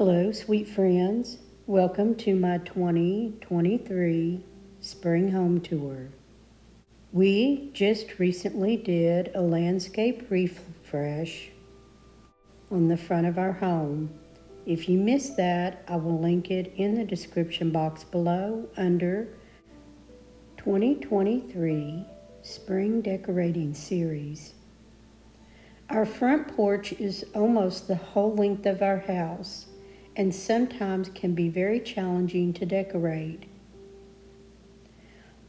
Hello, sweet friends. Welcome to my 2023 Spring Home Tour. We just recently did a landscape refresh on the front of our home. If you missed that, I will link it in the description box below under 2023 Spring Decorating Series. Our front porch is almost the whole length of our house and sometimes can be very challenging to decorate.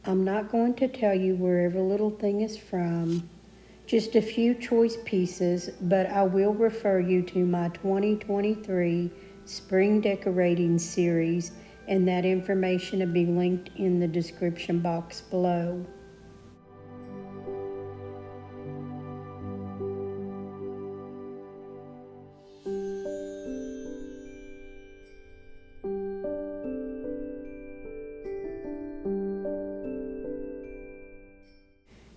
I'm not going to tell you where every little thing is from, just a few choice pieces, but I will refer you to my 2023 Spring Decorating Series, and that information will be linked in the description box below.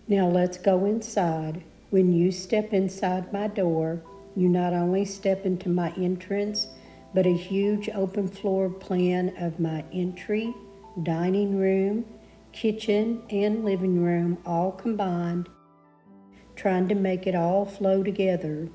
Now let's go inside. When you step inside my door, you not only step into my entrance, but a huge open floor plan of my entry, dining room, kitchen, and living room all combined, trying to make it all flow together.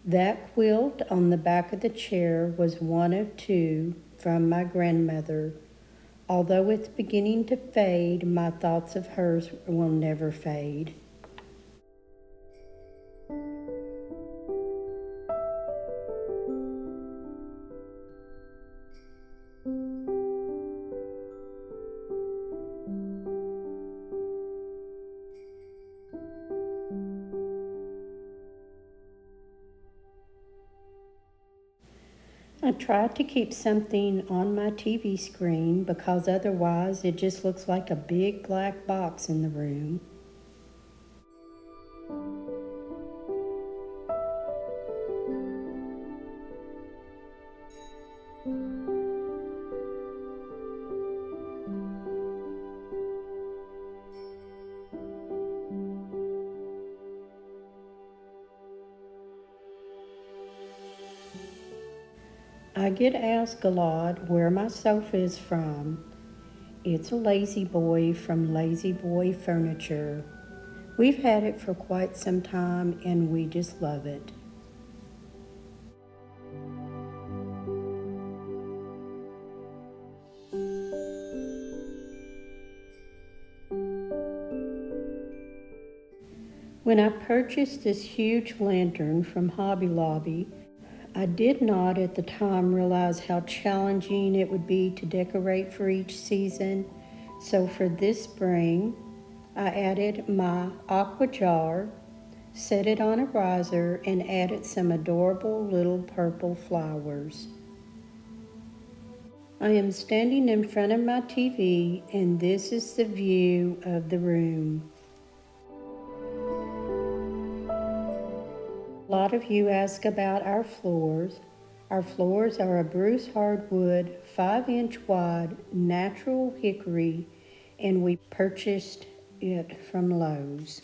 That quilt on the back of the chair was one of two from my grandmother. Although it's beginning to fade, my thoughts of hers will never fade. I tried to keep something on my TV screen because otherwise it just looks like a big black box in the room. I get asked a lot where my sofa is from. It's a Lazy Boy from Lazy Boy Furniture. We've had it for quite some time and we just love it. When I purchased this huge lantern from Hobby Lobby, I did not at the time realize how challenging it would be to decorate for each season. So for this spring, I added my aqua jar, set it on a riser, and added some adorable little purple flowers. I am standing in front of my TV, and this is the view of the room. A lot of you ask about our floors. Our floors are a Bruce hardwood, 5-inch wide, natural hickory, and we purchased it from Lowe's.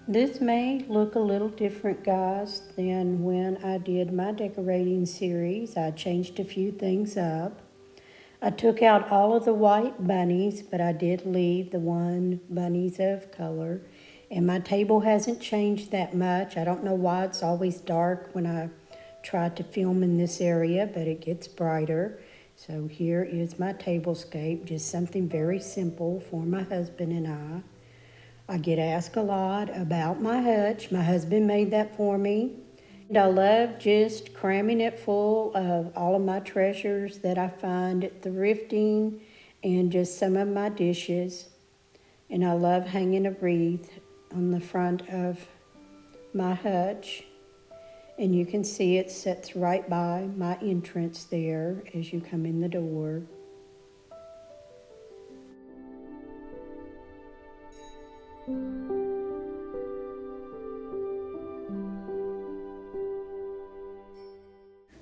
This may look a little different, guys, than when I did my decorating series. I changed a few things up. I took out all of the white bunnies, but I did leave the one bunnies of color. And my table hasn't changed that much. I don't know why it's always dark when I try to film in this area, but it gets brighter. So here is my tablescape, just something very simple for my husband and I. I get asked a lot about my hutch. My husband made that for me. And I love just cramming it full of all of my treasures that I find at thrifting and just some of my dishes. And I love hanging a wreath on the front of my hutch. And you can see it sits right by my entrance there as you come in the door.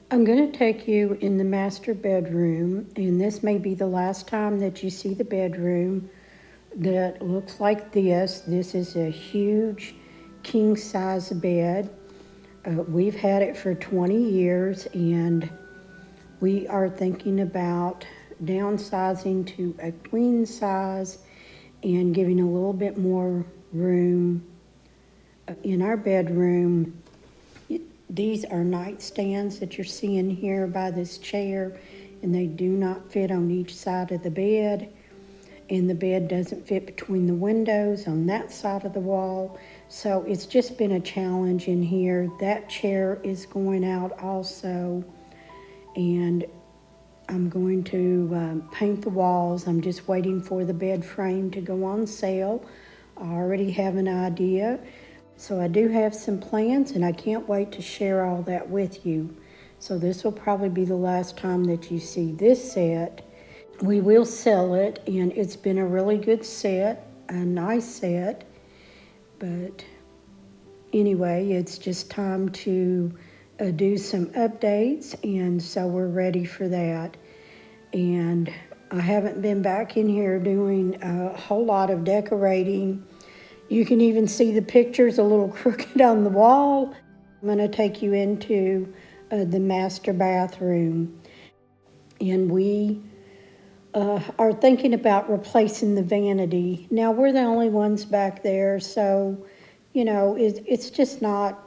I'm going to take you in the master bedroom, and this may be the last time that you see the bedroom that looks like this. This is a huge king size bed. We've had it for 20 years, and we are thinking about downsizing to a queen size and giving a little bit more room in our bedroom. These are nightstands that you're seeing here by this chair, and they do not fit on each side of the bed, and the bed doesn't fit between the windows on that side of the wall. So it's just been a challenge in here. That chair is going out also, and I'm going to paint the walls. I'm just waiting for the bed frame to go on sale. I already have an idea. So I do have some plans, and I can't wait to share all that with you. So this will probably be the last time that you see this set. We will sell it, and it's been a really good set, a nice set. But anyway, it's just time to do some updates, and so we're ready for that. And I haven't been back in here doing a whole lot of decorating. You can even see the pictures a little crooked on the wall. I'm going to take you into the master bathroom. And we are thinking about replacing the vanity. Now, we're the only ones back there, so, it's just not,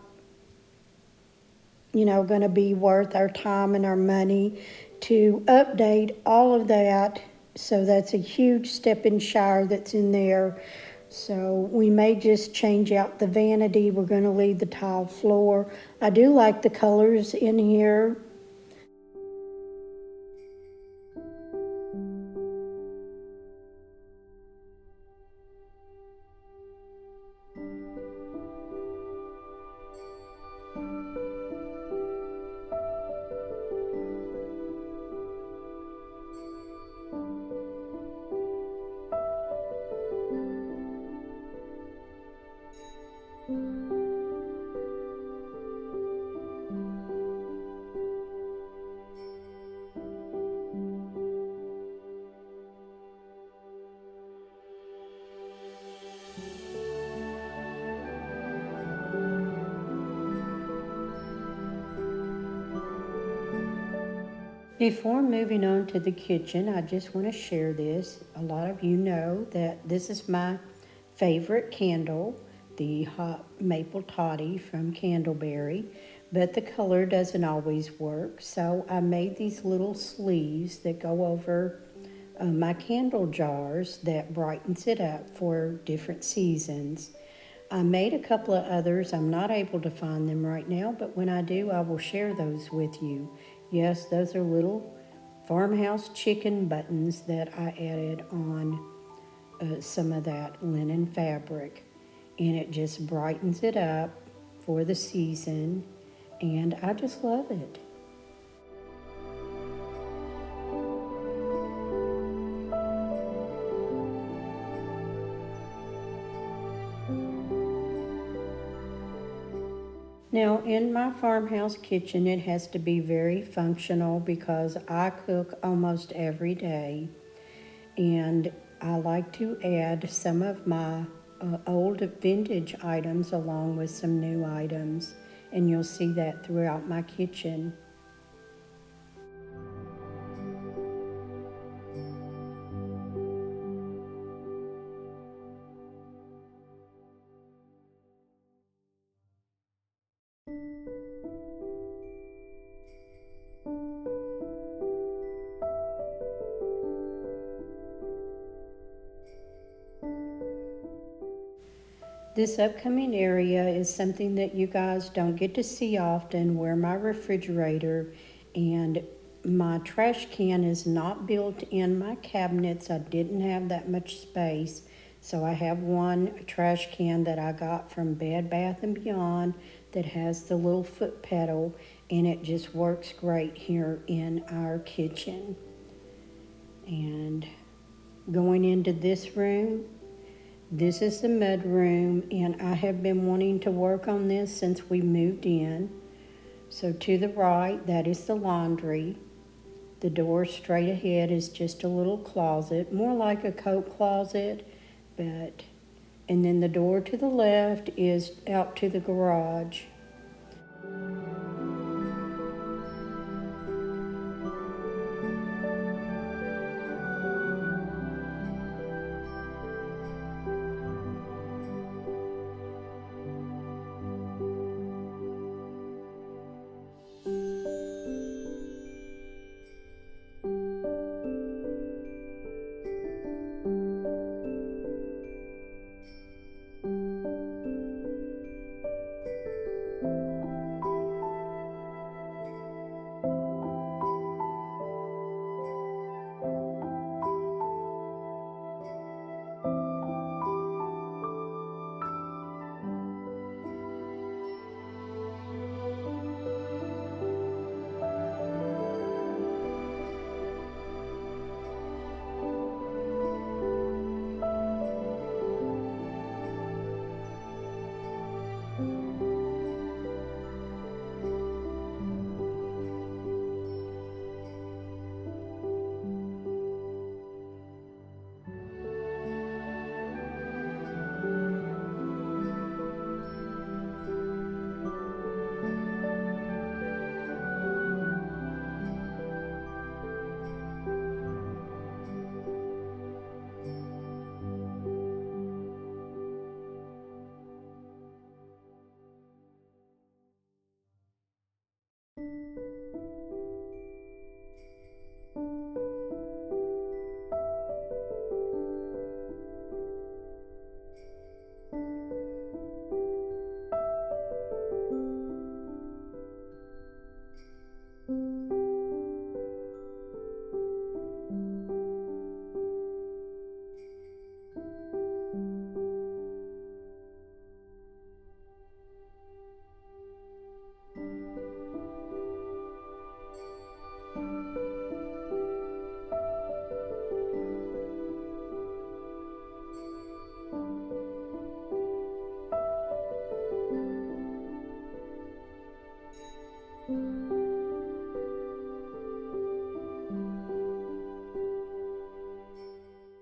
going to be worth our time and our money to update all of that. So that's a huge step in shower that's in there. So we may just change out the vanity. We're going to leave the tile floor. I do like the colors in here. Before moving on to the kitchen, I just want to share this. A lot of you know that this is my favorite candle, the hot maple toddy from Candleberry, but the color doesn't always work. So I made these little sleeves that go over my candle jars that brightens it up for different seasons. I made a couple of others. I'm not able to find them right now, but when I do, I will share those with you. Yes, those are little Farmhouse chicken buttons that I added on some of that linen fabric. And it just brightens it up for the season, and I just love it. Now, in my farmhouse kitchen, it has to be very functional because I cook almost every day, and I like to add some of my old vintage items along with some new items, and you'll see that throughout my kitchen. This upcoming area is something that you guys don't get to see often, where my refrigerator and my trash can is not built in my cabinets. I didn't have that much space. So I have one trash can that I got from Bed Bath & Beyond that has the little foot pedal, and it just works great here in our kitchen. And going into this room, this is the mud room, and I have been wanting to work on this since we moved in. So to the right, that is the laundry. The door straight ahead is just a little closet, more like a coat closet, and then the door to the left is out to the garage.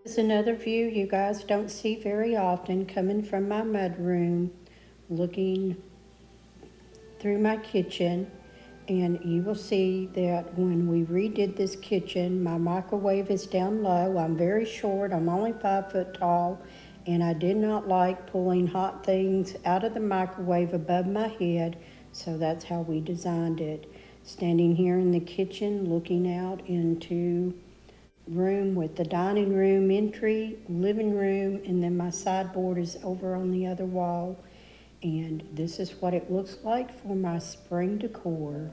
This is another view you guys don't see very often, coming from my mud room, looking through my kitchen. And you will see that when we redid this kitchen, my microwave is down low. I'm very short, I'm only 5 foot tall, and I did not like pulling hot things out of the microwave above my head, so that's how we designed it. Standing here in the kitchen, looking out into room with the dining room entry, living room, and then my sideboard is over on the other wall. And this is what it looks like for my spring decor.